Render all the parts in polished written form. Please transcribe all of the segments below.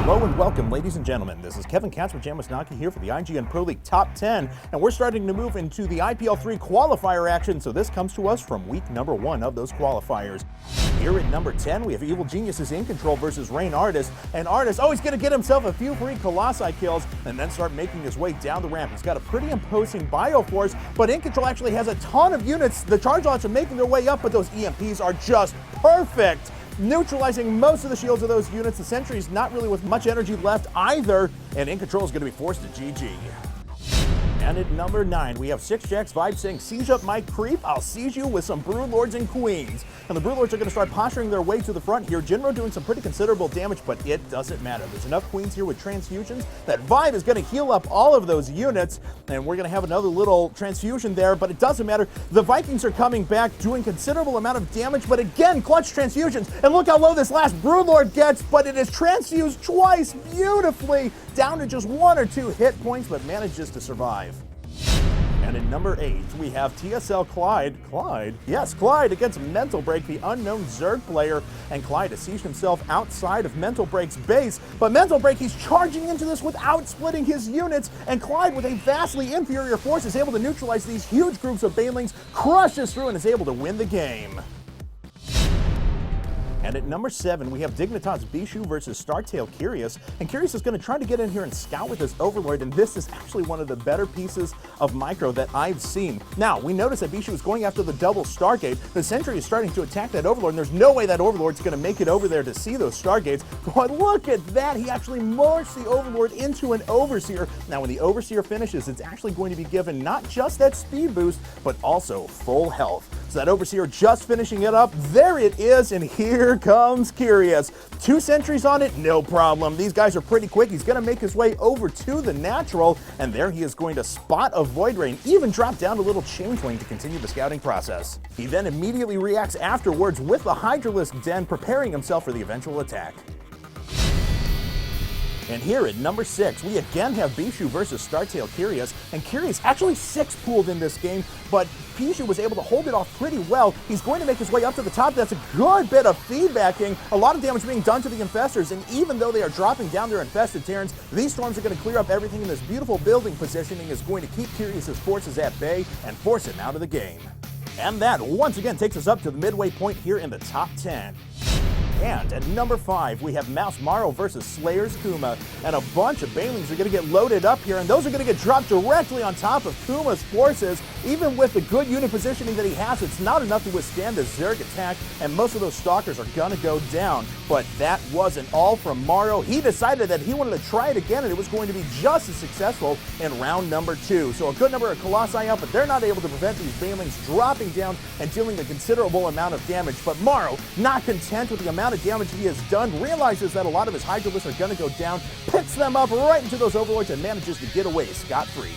Hello and welcome, ladies and gentlemen. This is Kevin Katzmer-Jamasnaki here for the IGN Pro League Top 10, and we're starting to move into the IPL 3 qualifier action, so this comes to us from week number 1 of those qualifiers. Here at number 10, we have Evil Geniuses In Control versus Rain Artist, and Artist, he's going to get himself a few free Colossi kills and then start making his way down the ramp. He's got a pretty imposing Bioforce, but In Control actually has a ton of units. The charge lots are making their way up, but those EMPs are just perfect, neutralizing most of the shields of those units. The Sentry's not really with much energy left either, and In Control is going to be forced to GG. And at number 9, we have 6Jack's Vibe saying, "Siege up my creep, I'll siege you with some Broodlords and Queens." And the Broodlords are going to start posturing their way to the front here. Jinro doing some pretty considerable damage, but it doesn't matter. There's enough Queens here with transfusions that Vibe is going to heal up all of those units, and we're going to have another little transfusion there, but it doesn't matter. The Vikings are coming back, doing considerable amount of damage, but again, clutch transfusions. And look how low this last Broodlord gets, but it is transfused twice beautifully, down to just 1 or 2 hit points, but manages to survive. And at number 8, we have TSL Clyde. Yes, Clyde against Mental Break, the unknown Zerg player. And Clyde has sieged himself outside of Mental Break's base. But Mental Break, he's charging into this without splitting his units. And Clyde, with a vastly inferior force, is able to neutralize these huge groups of Banelings, crushes through, and is able to win the game. And at number 7, we have Dignitas Bishu versus Startail Curious. And Curious is going to try to get in here and scout with his Overlord, and this is actually one of the better pieces of micro that I've seen. Now, we notice that Bishu is going after the double Stargate. The Sentry is starting to attack that Overlord, and there's no way that Overlord's going to make it over there to see those Stargates. But look at that! He actually morphs the Overlord into an Overseer. Now, when the Overseer finishes, it's actually going to be given not just that speed boost, but also full health. So that Overseer just finishing it up. There it is, and here comes Curious. 2 sentries on it, no problem. These guys are pretty quick. He's going to make his way over to the natural, and there he is going to spot a Void Rain, even drop down a little Changeling to continue the scouting process. He then immediately reacts afterwards with the Hydralisk Den, preparing himself for the eventual attack. And here at number 6, we again have Bishu versus Startail Curious, and Curious actually 6-pooled in this game, but Bishu was able to hold it off pretty well. He's going to make his way up to the top. That's a good bit of feedbacking, a lot of damage being done to the Infestors, and even though they are dropping down their infested Terrans, these storms are going to clear up everything, and this beautiful building positioning is going to keep Curious's forces at bay and force him out of the game. And that once again takes us up to the midway point here in the top 10. And at number 5, we have Mouse Maro versus Slayer's Kuma, and a bunch of Banelings are going to get loaded up here, and those are going to get dropped directly on top of Kuma's forces. Even with the good unit positioning that he has, it's not enough to withstand the Zerg attack, and most of those Stalkers are going to go down. But that wasn't all from Maro. He decided that he wanted to try it again, and it was going to be just as successful in round number 2. So a good number of Colossi out, but they're not able to prevent these Banelings dropping down and dealing a considerable amount of damage. But Maro, not content with the amount of damage he has done, realizes that a lot of his Hydralisks are going to go down, picks them up right into those Overlords, and manages to get away scot-free.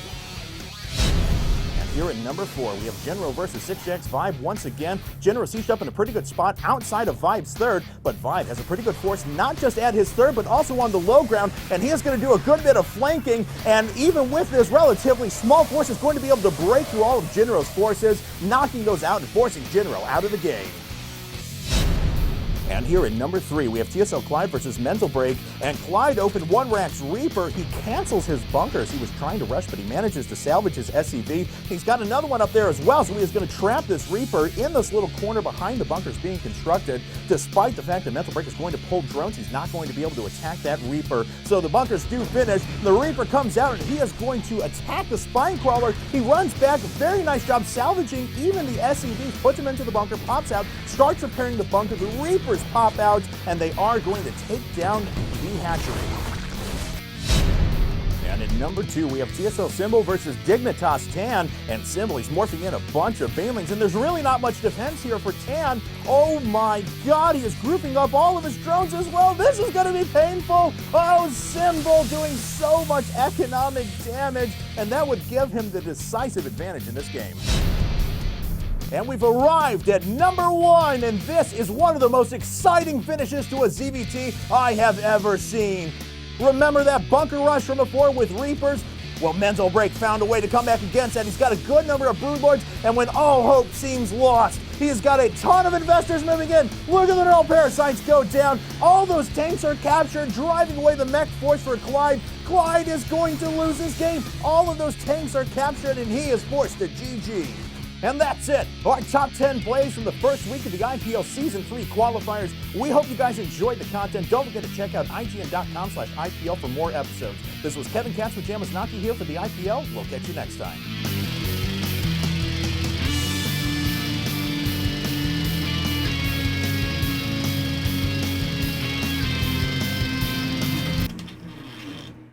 And here at number 4, we have Jinro versus 6Jack's Vibe once again. Jinro sieged up in a pretty good spot outside of Vibe's third, but Vibe has a pretty good force, not just at his third, but also on the low ground, and he is going to do a good bit of flanking, and even with this relatively small force, is going to be able to break through all of Jinro's forces, knocking those out and forcing Jinro out of the game. And here at number 3, we have TSL Clyde versus Mental Break, and Clyde opened 1-Rax Reaper. He cancels his bunkers. He was trying to rush, but he manages to salvage his SCV. He's got another one up there as well, so he is going to trap this Reaper in this little corner behind the bunkers being constructed. Despite the fact that Mental Break is going to pull drones, he's not going to be able to attack that Reaper. So the bunkers do finish. The Reaper comes out, and he is going to attack the Spine Crawler. He runs back. Very nice job salvaging even the SCVs, puts him into the bunker, pops out, starts repairing the bunker. The Reapers pop out, and they are going to take down the hatchery. And at number 2, we have TSL Symbol versus Dignitas Tan, and Symbol, he's morphing in a bunch of Banelings, and there's really not much defense here for Tan. Oh my god, he is grouping up all of his drones as well. This is going to be painful. Oh, Symbol doing so much economic damage, and that would give him the decisive advantage in this game. And we've arrived at number 1, and this is one of the most exciting finishes to a ZVT I have ever seen. Remember that bunker rush from before with Reapers? Well, Mental Break found a way to come back against that. He's got a good number of Broodlords, and when all hope seems lost, he has got a ton of investors moving in. Look at the Neural Parasites go down. All those tanks are captured, driving away the mech force for Clyde. Clyde is going to lose this game. All of those tanks are captured, and he is forced to GG. And that's it. Our top 10 plays from the first week of the IPL Season 3 qualifiers. We hope you guys enjoyed the content. Don't forget to check out IGN.com/IPL for more episodes. This was Kevin Katz with Jamasnaki here for the IPL. We'll catch you next time.